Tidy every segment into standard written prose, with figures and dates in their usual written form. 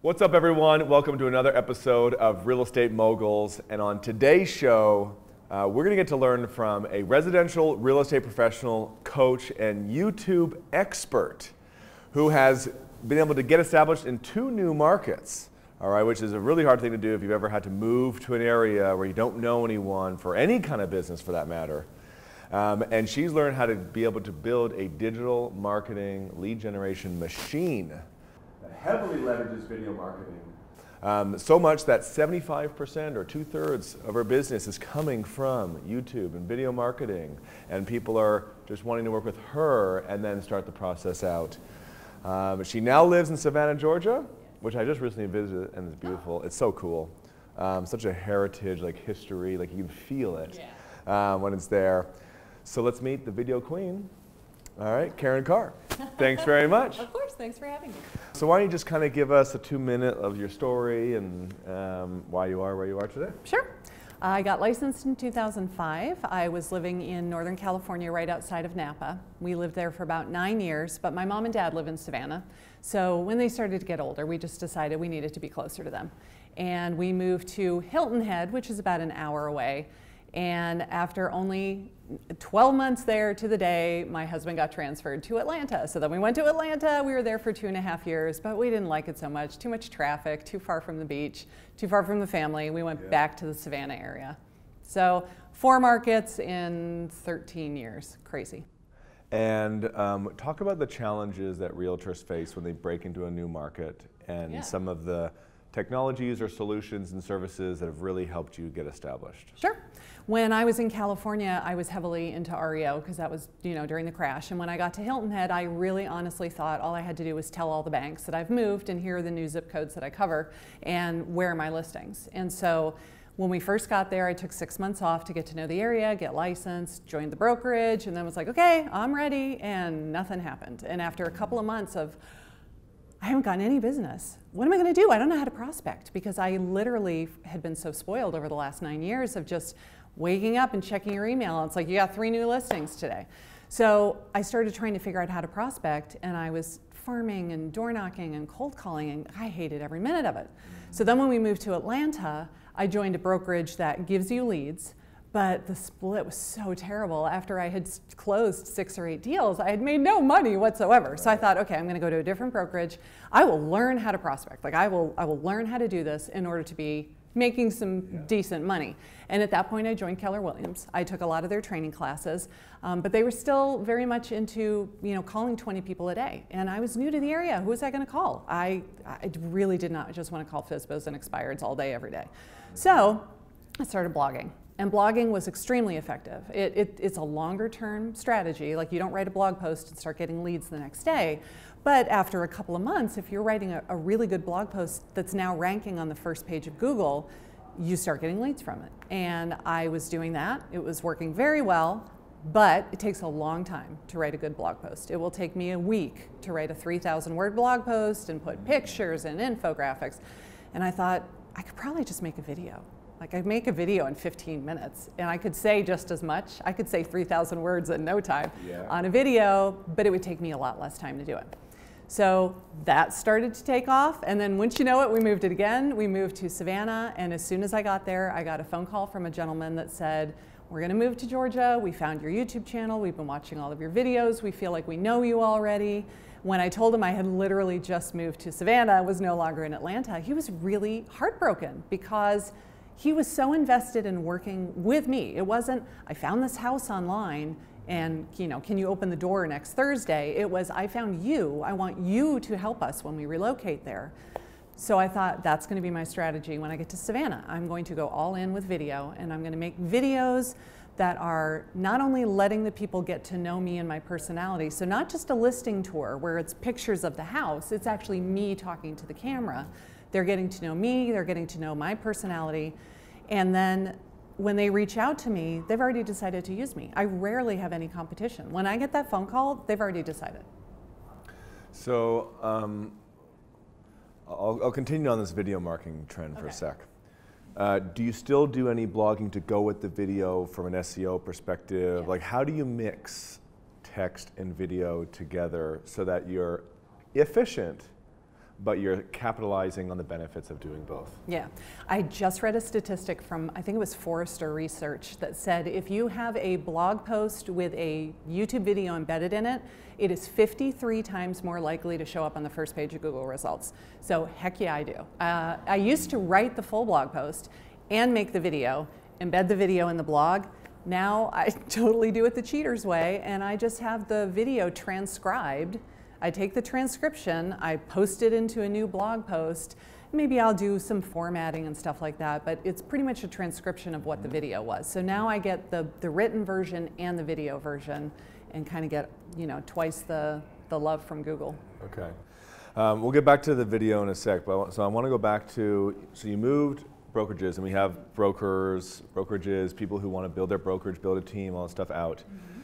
What's up, everyone? Welcome to another episode of Real Estate Moguls. And on today's show, we're going to get to learn from a residential real estate professional, coach, and YouTube expert who has been able to get established in 2 new markets, all right, which is a really hard thing to do if you've ever had to move to an area where you don't know anyone for any kind of business for that matter. And she's learned how to be able to build a digital marketing lead generation machine that heavily leverages video marketing. So much that 75% or 2/3 of her business is coming from YouTube and video marketing. And people are just wanting to work with her and then start the process out. She now lives in Savannah, Georgia, which I just recently visited, and it's beautiful. It's so cool. Such a heritage, like history, like you can feel it when it's there. So let's meet the video queen. All right, Karin Carr. Thanks very much. Of course, thanks for having me. So why don't you just kind of give us a 2-minute of your story and why you are where you are today? Sure. I got licensed in 2005. I was living in Northern California right outside of Napa. We lived there for about 9 years, but my mom and dad live in Savannah. So when they started to get older, we just decided we needed to be closer to them. And we moved to Hilton Head, which is about an hour away. And after only 12 months there to the day, my husband got transferred to Atlanta. So then we went to Atlanta. We were there for 2.5 years, but we didn't like it so much. Too much traffic, too far from the beach, too far from the family. We went back to the Savannah area. So 4 markets in 13 years. Crazy. And talk about the challenges that realtors face when they break into a new market and some of the technologies or solutions and services that have really helped you get established. Sure. When I was in California, I was heavily into REO because that was, during the crash. And when I got to Hilton Head, I really honestly thought all I had to do was tell all the banks that I've moved and here are the new zip codes that I cover and where are my listings. And so when we first got there, I took 6 months off to get to know the area, get licensed, joined the brokerage, and then was like, okay, I'm ready, and nothing happened. And after a couple of months of, I haven't gotten any business. What am I going to do? I don't know how to prospect because I literally had been so spoiled over the last 9 years of just waking up and checking your email. It's like, you got 3 new listings today. So I started trying to figure out how to prospect, and I was farming and door knocking and cold calling, and I hated every minute of it. So then when we moved to Atlanta, I joined a brokerage that gives you leads, but the split was so terrible. After I had closed 6 or 8 deals, I had made no money whatsoever. So I thought, okay, I'm gonna go to a different brokerage. I will learn how to prospect. Like I will learn how to do this in order to be making some decent money. And at that point, I joined Keller Williams. I took a lot of their training classes, but they were still very much into calling 20 people a day. And I was new to the area. Who was I going to call? I really did not just want to call FSBOs and expireds all day, every day. So I started blogging. And blogging was extremely effective. It's a longer term strategy. Like you don't write a blog post and start getting leads the next day. But after a couple of months, if you're writing a really good blog post that's now ranking on the first page of Google, you start getting leads from it. And I was doing that. It was working very well, but it takes a long time to write a good blog post. It will take me a week to write a 3,000-word blog post and put pictures and infographics. And I thought, I could probably just make a video. Like I'd make a video in 15 minutes and I could say just as much. I could say 3,000 words in no time on a video, but it would take me a lot less time to do it. So that started to take off, and then once you know it, we moved it again. We moved to Savannah, and as soon as I got there, I got a phone call from a gentleman that said, we're gonna move to Georgia, we found your YouTube channel, we've been watching all of your videos, we feel like we know you already. When I told him I had literally just moved to Savannah, was no longer in Atlanta, he was really heartbroken because he was so invested in working with me. It wasn't, I found this house online, and can you open the door next Thursday? It was, I found you, I want you to help us when we relocate there. So I thought that's gonna be my strategy when I get to Savannah. I'm going to go all in with video, and I'm gonna make videos that are not only letting the people get to know me and my personality, so not just a listing tour where it's pictures of the house, it's actually me talking to the camera. They're getting to know me, they're getting to know my personality, and then when they reach out to me, they've already decided to use me. I rarely have any competition. When I get that phone call, they've already decided. So I'll continue on this video marketing trend for a sec. Do you still do any blogging to go with the video from an SEO perspective? Yes. Like how do you mix text and video together so that you're efficient but you're capitalizing on the benefits of doing both. Yeah. I just read a statistic from, I think it was Forrester Research, that said if you have a blog post with a YouTube video embedded in it, it is 53 times more likely to show up on the first page of Google results. So heck yeah, I do. I used to write the full blog post and make the video, embed the video in the blog. Now I totally do it the cheater's way, and I just have the video transcribed. I take the transcription, I post it into a new blog post. Maybe I'll do some formatting and stuff like that, but it's pretty much a transcription of what the video was. So now I get the written version and the video version, and kind of get, you know, twice the love from Google. Okay. We'll get back to the video in a sec, but so I want to go back to, so you moved brokerages, and we have brokerages, people who want to build their brokerage, build a team, all that stuff out. Mm-hmm.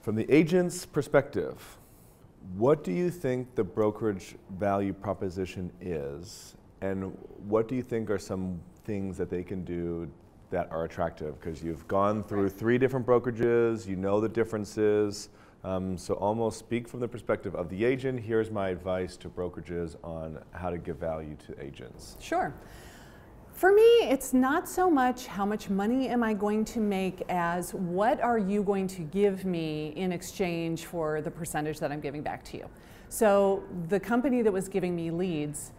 From the agent's perspective, what do you think the brokerage value proposition is, and what do you think are some things that they can do that are attractive? Because you've gone through 3 different brokerages, you know the differences, so almost speak from the perspective of the agent. Here's my advice to brokerages on how to give value to agents. Sure. For me, it's not so much how much money am I going to make as what are you going to give me in exchange for the percentage that I'm giving back to you. So the company that was giving me leads,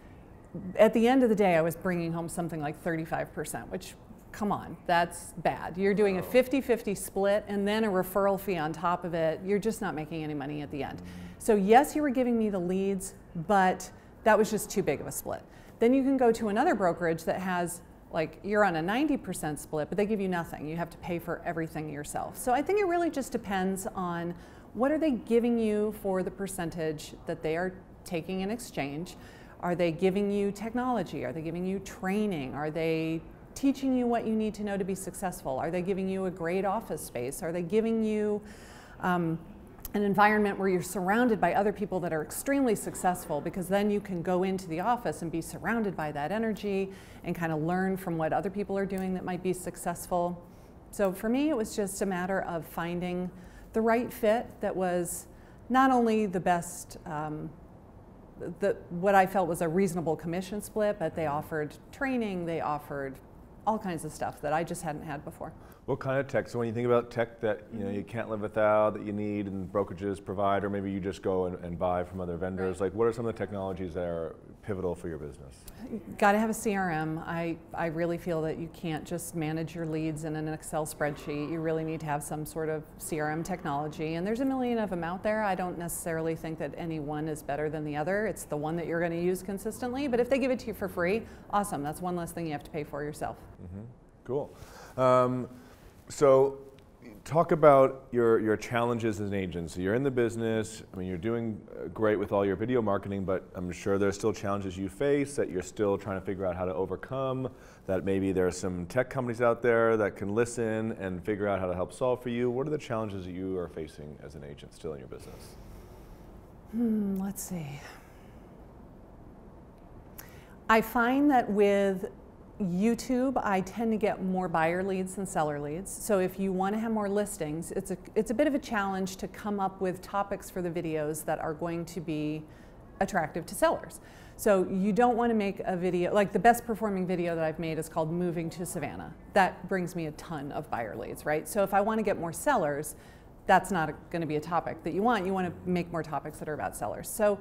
at the end of the day, I was bringing home something like 35%, which, come on, that's bad. You're doing a 50-50 split and then a referral fee on top of it. You're just not making any money at the end. So yes, you were giving me the leads, but that was just too big of a split. Then you can go to another brokerage that has, like, you're on a 90% split, but they give you nothing. You have to pay for everything yourself. So I think it really just depends on what are they giving you for the percentage that they are taking in exchange. Are they giving you technology? Are they giving you training? Are they teaching you what you need to know to be successful? Are they giving you a great office space? Are they giving you an environment where you're surrounded by other people that are extremely successful, because then you can go into the office and be surrounded by that energy and kind of learn from what other people are doing that might be successful. So for me, it was just a matter of finding the right fit that was not only the best, what I felt was a reasonable commission split, but they offered training, they offered all kinds of stuff that I just hadn't had before. What kind of tech? So when you think about tech that you can't live without, that you need and brokerages provide, or maybe you just go and buy from other vendors, right. Like what are some of the technologies that are pivotal for your business? Got to have a CRM. I really feel that you can't just manage your leads in an Excel spreadsheet. You really need to have some sort of CRM technology, and there's a million of them out there. I don't necessarily think that any one is better than the other. It's the one that you're going to use consistently, but if they give it to you for free, awesome. That's one less thing you have to pay for yourself. Mm-hmm. Cool. So talk about your challenges as an agent. So you're in the business, I mean, you're doing great with all your video marketing, but I'm sure there's still challenges you face that you're still trying to figure out how to overcome, that maybe there are some tech companies out there that can listen and figure out how to help solve for you. What are the challenges that you are facing as an agent still in your business? Let's see. I find that with YouTube, I tend to get more buyer leads than seller leads. So if you want to have more listings, it's a bit of a challenge to come up with topics for the videos that are going to be attractive to sellers. So you don't want to make a video, like the best performing video that I've made is called Moving to Savannah. That brings me a ton of buyer leads, right? So if I want to get more sellers, that's not going to be a topic that you want. You want to make more topics that are about sellers. So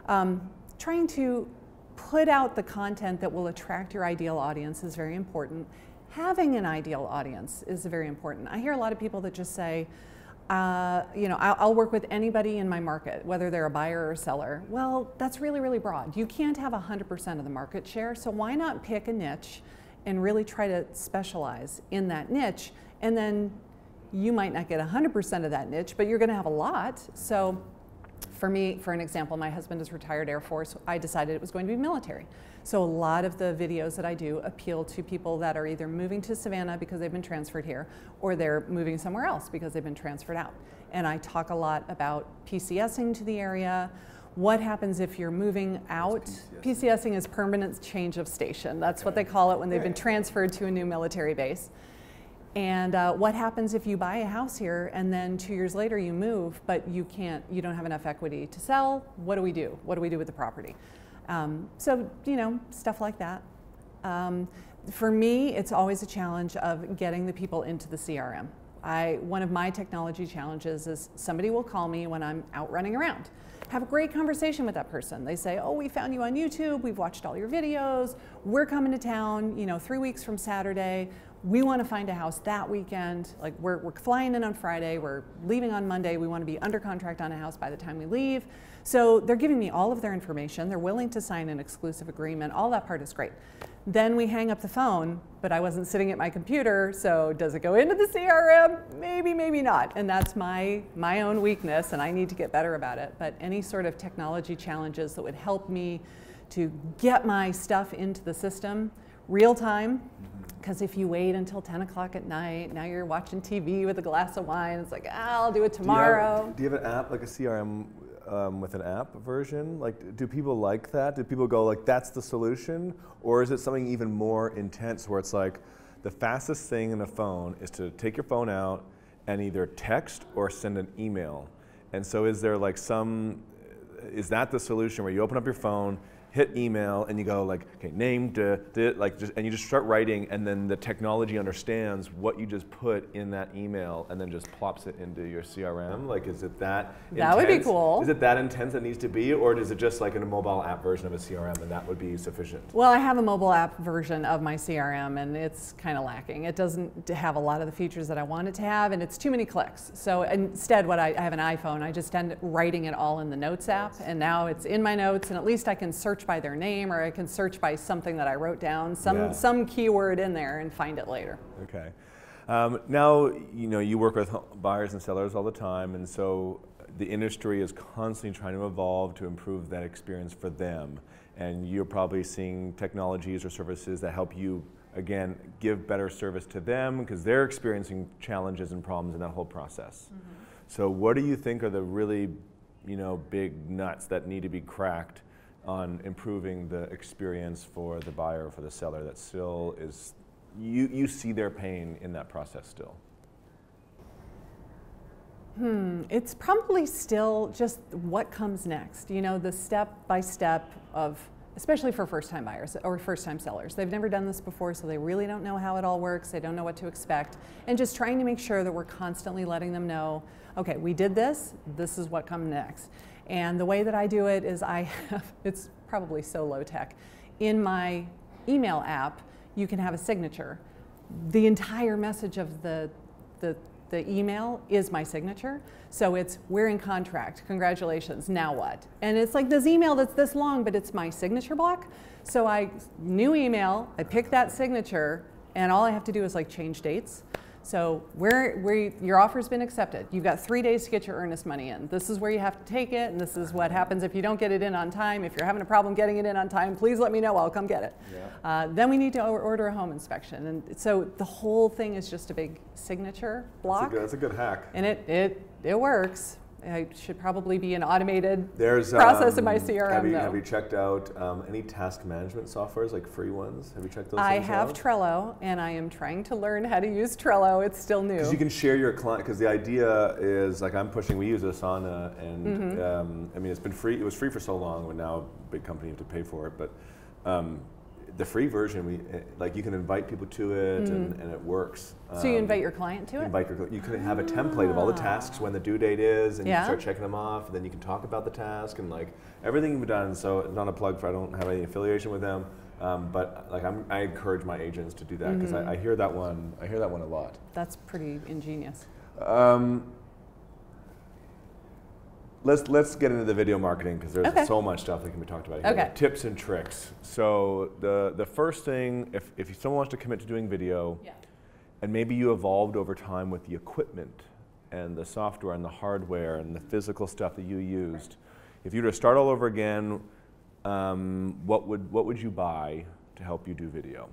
trying to put out the content that will attract your ideal audience is very important. Having an ideal audience is very important. I hear a lot of people that just say, I'll work with anybody in my market, whether they're a buyer or a seller. Well, that's really, really broad. You can't have 100% of the market share, so why not pick a niche and really try to specialize in that niche, and then you might not get 100% of that niche, but you're going to have a lot. So for me, for an example, my husband is retired Air Force. I decided it was going to be military. So a lot of the videos that I do appeal to people that are either moving to Savannah because they've been transferred here, or they're moving somewhere else because they've been transferred out. And I talk a lot about PCSing to the area. What happens if you're moving out? PCSing is permanent change of station. That's what they call it when they've been transferred to a new military base. And what happens if you buy a house here and then 2 years later you move, but you don't have enough equity to sell? What do we do? What do we do with the property? So, you know, stuff like that. For me, it's always a challenge of getting the people into the CRM. One of my technology challenges is somebody will call me when I'm out running around. Have a great conversation with that person. They say, oh, we found you on YouTube, we've watched all your videos, we're coming to town, you know, 3 weeks from Saturday. We want to find a house that weekend. Like we're flying in on Friday, we're leaving on Monday, we want to be under contract on a house by the time we leave. So they're giving me all of their information, they're willing to sign an exclusive agreement, all that part is great. Then we hang up the phone, but I wasn't sitting at my computer, so does it go into the CRM? Maybe, maybe not. And that's my own weakness, and I need to get better about it. But any sort of technology challenges that would help me to get my stuff into the system real time, because if you wait until 10 o'clock at night, now you're watching TV with a glass of wine, it's like, I'll do it tomorrow. Do you have an app, like a CRM with an app version? Like, do people like that? Do people go like, that's the solution? Or is it something even more intense where it's like, the fastest thing in a phone is to take your phone out and either text or send an email? And so is there like is that the solution where you open up your phone, hit email, and you go like, okay, name, and you just start writing, and then the technology understands what you just put in that email and then just plops it into your CRM? Like, is it that intense? That would be cool. Is it that intense it needs to be, or is it just like in a mobile app version of a CRM and that would be sufficient? Well, I have a mobile app version of my CRM, and it's kind of lacking. It doesn't have a lot of the features that I want it to have, and it's too many clicks. So instead, I have an iPhone, I just end up writing it all in the Notes app, and now it's in my notes, and at least I can search by their name, or I can search by something that I wrote down, some keyword in there, and find it later. Okay. Now, you know, you work with buyers and sellers all the time, and so the industry is constantly trying to evolve to improve that experience for them. And you're probably seeing technologies or services that help you, again, give better service to them because they're experiencing challenges and problems in that whole process. Mm-hmm. So what do you think are the really, you know, big nuts that need to be cracked on improving the experience for the buyer or for the seller that still is, you see their pain in that process still? It's probably still just what comes next. You know, the step by step of, especially for first-time buyers or first-time sellers. They've never done this before, so they really don't know how it all works. They don't know what to expect. And just trying to make sure that we're constantly letting them know, okay, we did this, this is what comes next. And the way that I do it is it's probably so low tech. In my email app, you can have a signature. The entire message of the email is my signature. So it's, we're in contract, congratulations, now what? And it's like this email that's this long, but it's my signature block. So new email, I pick that signature, and all I have to do is like change dates. So your offer's been accepted. You've got 3 days to get your earnest money in. This is where you have to take it, and this is what happens if you don't get it in on time. If you're having a problem getting it in on time, please let me know, I'll come get it. Yeah. Then we need to order a home inspection. And so the whole thing is just a big signature block. That's a good hack. And it works. It should probably be an automated process in my CRM. Have you checked out any task management softwares, like free ones? Have you checked those things out? I have Trello, and I am trying to learn how to use Trello. It's still new. Because you can share your client, because the idea is, like we use Asana, and I mean, it's been free. It was free for so long, and now big company have to pay for it, but the free version, you can invite people to it, and it works. So you invite your client to it? You can have a template of all the tasks, when the due date is, and you start checking them off, and then you can talk about the task, and like everything you've done. So it's not a plug for, I don't have any affiliation with them, but like I encourage my agents to do that, because I hear that one a lot. That's pretty ingenious. Let's get into the video marketing, because there's so much stuff that can be talked about here. Okay. Tips and tricks. So the first thing, if someone wants to commit to doing video, and maybe you evolved over time with the equipment and the software and the hardware and the physical stuff that you used, if you were to start all over again, what would you buy to help you do video?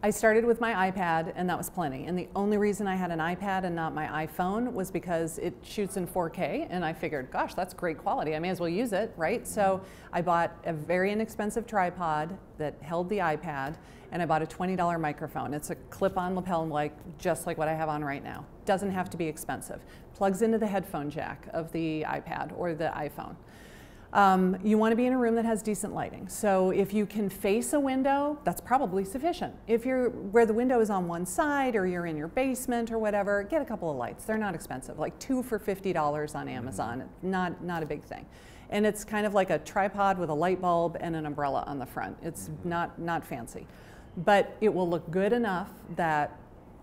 I started with my iPad, and that was plenty. And the only reason I had an iPad and not my iPhone was because it shoots in 4K, and I figured, gosh, that's great quality. I may as well use it, right? So I bought a very inexpensive tripod that held the iPad, and I bought a $20 microphone. It's a clip-on lapel, just like what I have on right now. Doesn't have to be expensive. Plugs into the headphone jack of the iPad or the iPhone. You want to be in a room that has decent lighting. So if you can face a window, that's probably sufficient. If you're where the window is on one side, or you're in your basement or whatever, get a couple of lights. They're not expensive, like 2 for $50 on Amazon. Not a big thing. And it's kind of like a tripod with a light bulb and an umbrella on the front. It's not fancy, but it will look good enough that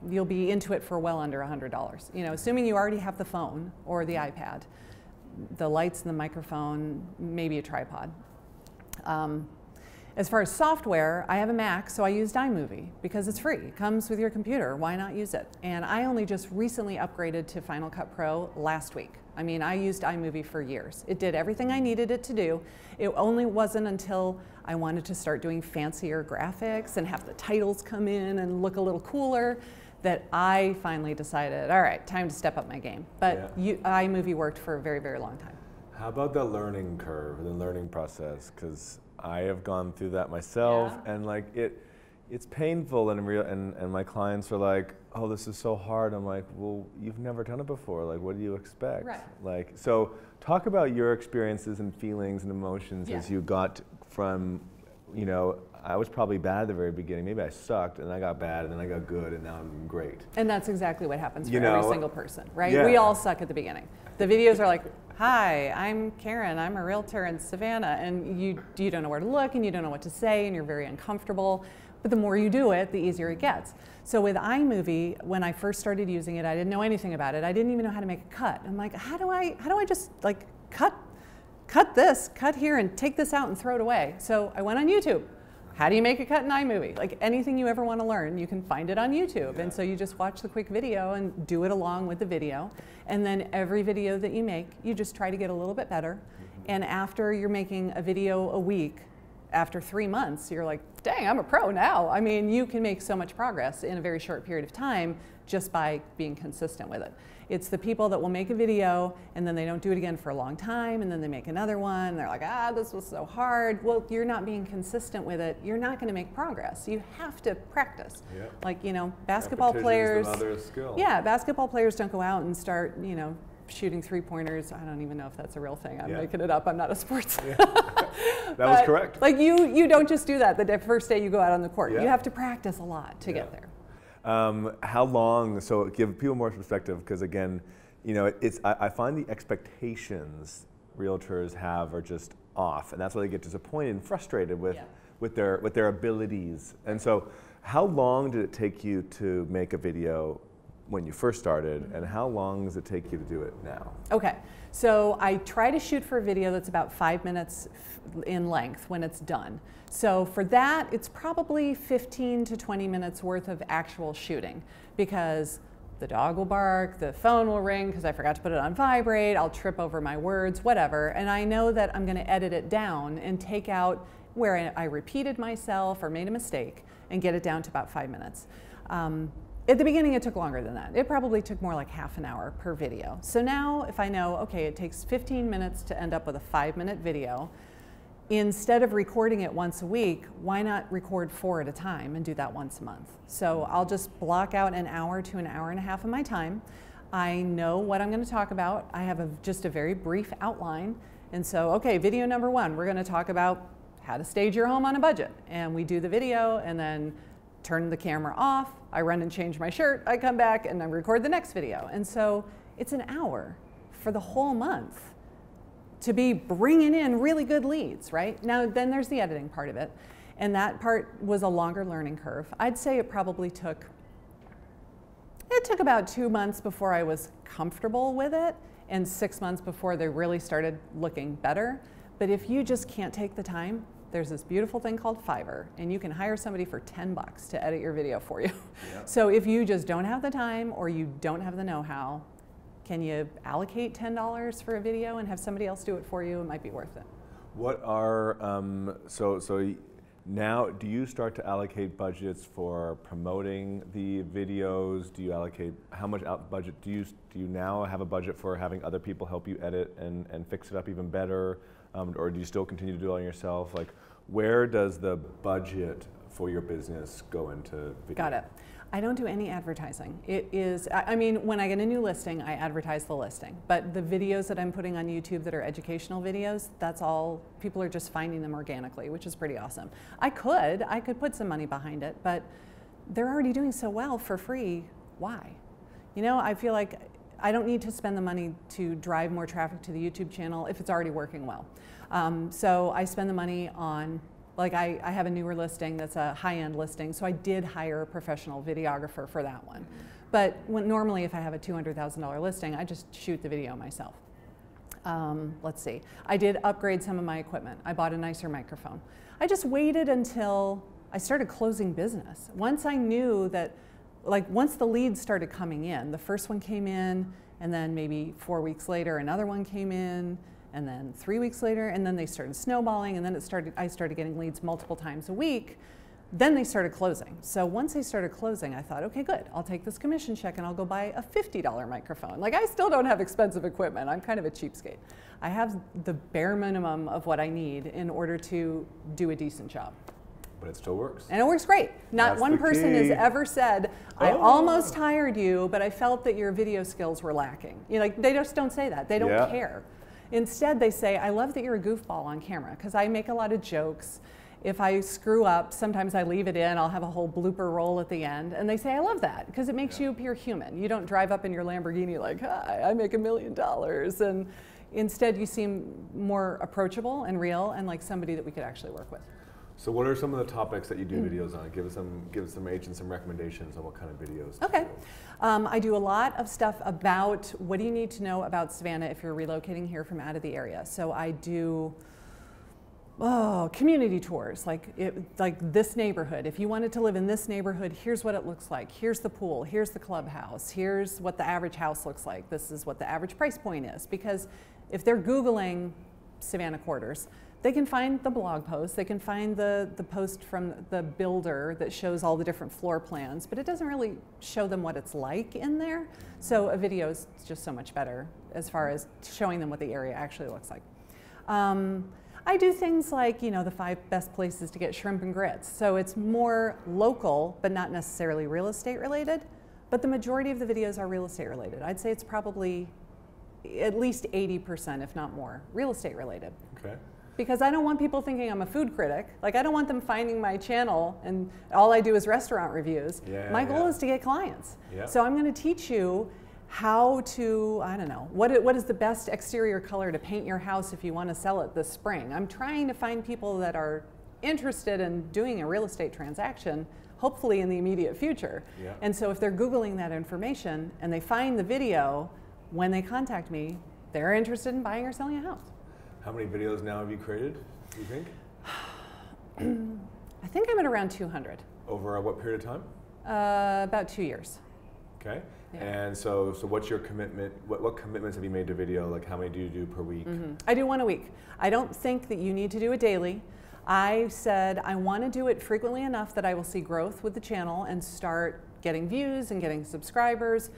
you'll be into it for well under $100. You know, assuming you already have the phone or the iPad, the lights and the microphone, maybe a tripod. As far as software, I have a Mac, so I used iMovie because it's free. It comes with your computer. Why not use it? And I only just recently upgraded to Final Cut Pro last week. I mean, I used iMovie for years. It did everything I needed it to do. It only wasn't until I wanted to start doing fancier graphics and have the titles come in and look a little cooler that I finally decided, all right, time to step up my game. But iMovie worked for a very, very long time. How about the learning curve, the learning process? Because I have gone through that myself, and like it's painful and real. And my clients are like, "Oh, this is so hard." I'm like, "Well, you've never done it before. Like, what do you expect?" Right. Like, so talk about your experiences and feelings and emotions as you got from, you know, I was probably bad at the very beginning. Maybe I sucked, and I got bad, and then I got good, and now I'm great. And that's exactly what happens for every single person, right? Yeah. We all suck at the beginning. The videos are like, "Hi, I'm Karin. I'm a realtor in Savannah," and you don't know where to look, and you don't know what to say, and you're very uncomfortable. But the more you do it, the easier it gets. So with iMovie, when I first started using it, I didn't know anything about it. I didn't even know how to make a cut. I'm like, how do I just like cut here, and take this out and throw it away? So I went on YouTube. How do you make a cut in iMovie? Like anything you ever want to learn, you can find it on YouTube. And so you just watch the quick video and do it along with the video. And then every video that you make, you just try to get a little bit better. And after you're making a video a week, after 3 months, you're like, dang, I'm a pro now. I mean, you can make so much progress in a very short period of time just by being consistent with it. It's the people that will make a video and then they don't do it again for a long time, and then they make another one and they're like, this was so hard. Well, you're not being consistent with it. You're not going to make progress. You have to practice. Yeah. Like, you know, basketball players. Yeah, basketball players don't go out and start, you know, shooting 3-pointers. I don't even know if that's a real thing. I'm making it up. I'm not a sports. That was correct. Like you don't just do that the first day you go out on the court. You have to practice a lot to get there. How long, so give people more perspective, because again, you know, I find the expectations realtors have are just off, and that's why they get disappointed and frustrated with their abilities. And so how long did it take you to make a video when you first started, and how long does it take you to do it now? Okay, so I try to shoot for a video that's about 5 minutes in length when it's done. So for that, it's probably 15 to 20 minutes worth of actual shooting, because the dog will bark, the phone will ring because I forgot to put it on vibrate, I'll trip over my words, whatever, and I know that I'm going to edit it down and take out where I repeated myself or made a mistake and get it down to about 5 minutes. At the beginning, it took longer than that. It probably took more like half an hour per video. So now if I know, okay, it takes 15 minutes to end up with a 5-minute video, instead of recording it once a week, why not record 4 at a time and do that once a month? So I'll just block out an hour to an hour and a half of my time. I know what I'm going to talk about. I have just a very brief outline. And so, okay, video number 1, we're going to talk about how to stage your home on a budget. And we do the video and then turn the camera off, I run and change my shirt, I come back and I record the next video. And so it's an hour for the whole month to be bringing in really good leads, right? Now, then there's the editing part of it. And that part was a longer learning curve. I'd say it probably took about 2 months before I was comfortable with it, and 6 months before they really started looking better. But if you just can't take the time, there's this beautiful thing called Fiverr, and you can hire somebody for $10 to edit your video for you. Yep. So if you just don't have the time or you don't have the know-how, can you allocate $10 for a video and have somebody else do it for you? It might be worth it. What are, so now do you start to allocate budgets for promoting the videos? Do you allocate, how much budget, do you now have a budget for having other people help you edit and fix it up even better? Or do you still continue to do it on yourself? Like, where does the budget for your business go into video? Got it. I don't do any advertising. It is, I mean, when I get a new listing, I advertise the listing. But the videos that I'm putting on YouTube that are educational videos, that's all, people are just finding them organically, which is pretty awesome. I could put some money behind it, but they're already doing so well for free. Why? You know, I feel like I don't need to spend the money to drive more traffic to the YouTube channel if it's already working well. So I spend the money on, like I have a newer listing that's a high-end listing, so I did hire a professional videographer for that one. But normally if I have a $200,000 listing, I just shoot the video myself. Let's see, I did upgrade some of my equipment. I bought a nicer microphone. I just waited until I started closing business. Once I knew that, like once the leads started coming in, the first one came in, and then maybe 4 weeks later another one came in, and then 3 weeks later, and then they started snowballing, and then I started getting leads multiple times a week. Then they started closing. So once they started closing, I thought, okay, good, I'll take this commission check and I'll go buy a $50 microphone. Like, I still don't have expensive equipment. I'm kind of a cheapskate. I have the bare minimum of what I need in order to do a decent job. But it still works. And it works great. Not one person has ever said, I almost hired you, but I felt that your video skills were lacking. You know, like, they just don't say that. They don't care. Instead, they say, I love that you're a goofball on camera, because I make a lot of jokes. If I screw up, sometimes I leave it in. I'll have a whole blooper roll at the end. And they say, I love that, because it makes you appear human. You don't drive up in your Lamborghini like, hi, I make $1 million. And instead, you seem more approachable and real and like somebody that we could actually work with. So what are some of the topics that you do videos on? Give us some agents some recommendations on what kind of videos. Okay. I do a lot of stuff about what do you need to know about Savannah if you're relocating here from out of the area. So I do community tours, like this neighborhood. If you wanted to live in this neighborhood, here's what it looks like. Here's the pool, here's the clubhouse, here's what the average house looks like. This is what the average price point is. Because if they're Googling Savannah quarters, they can find the blog post, they can find the post from the builder that shows all the different floor plans, but it doesn't really show them what it's like in there. So a video is just so much better as far as showing them what the area actually looks like. I do things like, you know, the 5 best places to get shrimp and grits. So it's more local, but not necessarily real estate related, but the majority of the videos are real estate related. I'd say it's probably at least 80%, if not more, real estate related. Okay. Because I don't want people thinking I'm a food critic. Like, I don't want them finding my channel and all I do is restaurant reviews. My goal is to get clients. So I'm going to teach you how to, I don't know, what is the best exterior color to paint your house if you want to sell it this spring. I'm trying to find people that are interested in doing a real estate transaction, hopefully in the immediate future. And so if they're Googling that information and they find the video, when they contact me, they're interested in buying or selling a house. How many videos now have you created, do you think? I think I'm at around 200. Over what period of time? About 2 years. Okay. And so what's your commitment? What commitments have you made to video? Like, how many do you do per week? I do 1 a week. I don't think that you need to do it daily. I said I want to do it frequently enough that I will see growth with the channel and start getting views and getting subscribers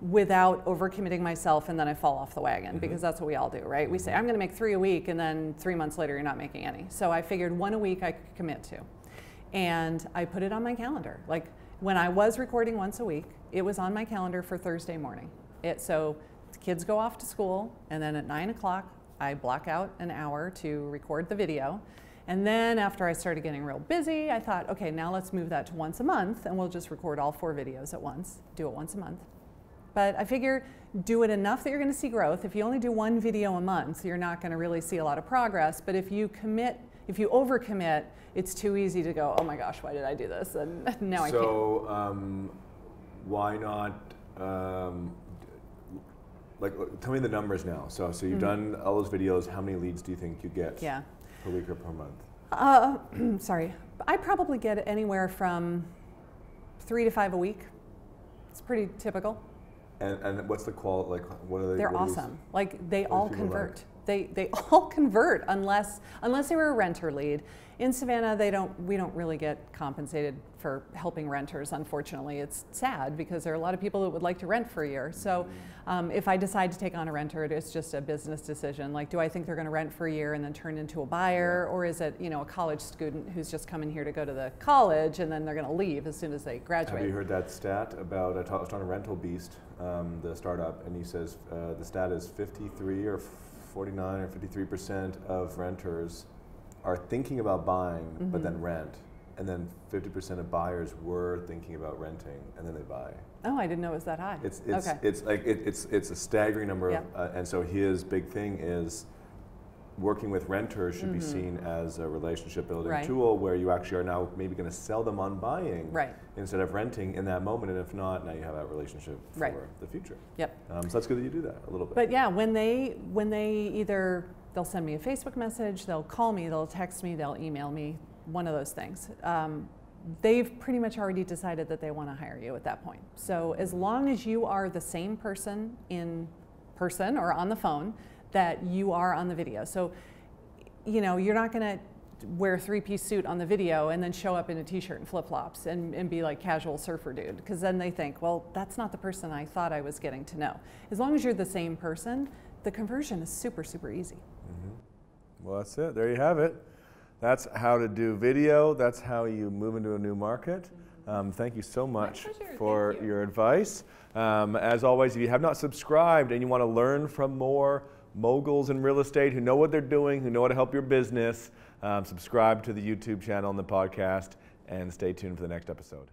without overcommitting myself and then I fall off the wagon, because that's what we all do, right? We say, I'm going to make 3 a week, and then 3 months later you're not making any. So I figured 1 a week I could commit to. And I put it on my calendar. Like, when I was recording once a week, it was on my calendar for Thursday morning. So the kids go off to school, and then at 9 o'clock I block out an hour to record the video. And then after I started getting real busy, I thought, okay, now let's move that to once a month, and we'll just record all 4 videos at once, do it once a month. But I figure do it enough that you're going to see growth. If you only do 1 video a month, you're not going to really see a lot of progress. But if you overcommit, it's too easy to go, oh my gosh, why did I do this? And now I can't. So why not, tell me the numbers now. So you've done all those videos. How many leads do you think you get per week or per month? Sorry. I probably get anywhere from 3 to 5 a week. It's pretty typical. And what's the quality, like, what are they? They're awesome. Like, they all convert. They all convert unless they were a renter lead. In Savannah, we don't really get compensated for helping renters, unfortunately. It's sad because there are a lot of people that would like to rent for a year. So if I decide to take on a renter, it's just a business decision. Like, do I think they're going to rent for a year and then turn into a buyer? Or is it, a college student who's just coming here to go to the college and then they're going to leave as soon as they graduate? Have you heard that stat about, I was talking to Rental Beast, the startup, and he says the stat is 53 or 49 or 53% of renters are thinking about buying, but then rent. And then 50% of buyers were thinking about renting, and then they buy. Oh, I didn't know it was that high. It's a staggering number of, and so his big thing is working with renters should be seen as a relationship building tool where you actually are now maybe going to sell them on buying instead of renting in that moment, and if not, now you have that relationship for the future. Yep. So that's good that you do that a little bit. But yeah, when they either they'll send me a Facebook message, they'll call me, they'll text me, they'll email me, one of those things. They've pretty much already decided that they want to hire you at that point. So as long as you are the same person in person or on the phone that you are on the video. So, you're not going to wear a three-piece suit on the video and then show up in a t-shirt and flip-flops and be like casual surfer dude, because then they think, well, that's not the person I thought I was getting to know. As long as you're the same person, the conversion is super, super easy. Well, that's it. There you have it. That's how to do video. That's how you move into a new market. Thank you so much for your advice. As always, if you have not subscribed and you want to learn from more moguls in real estate who know what they're doing, who know how to help your business, subscribe to the YouTube channel and the podcast, and stay tuned for the next episode.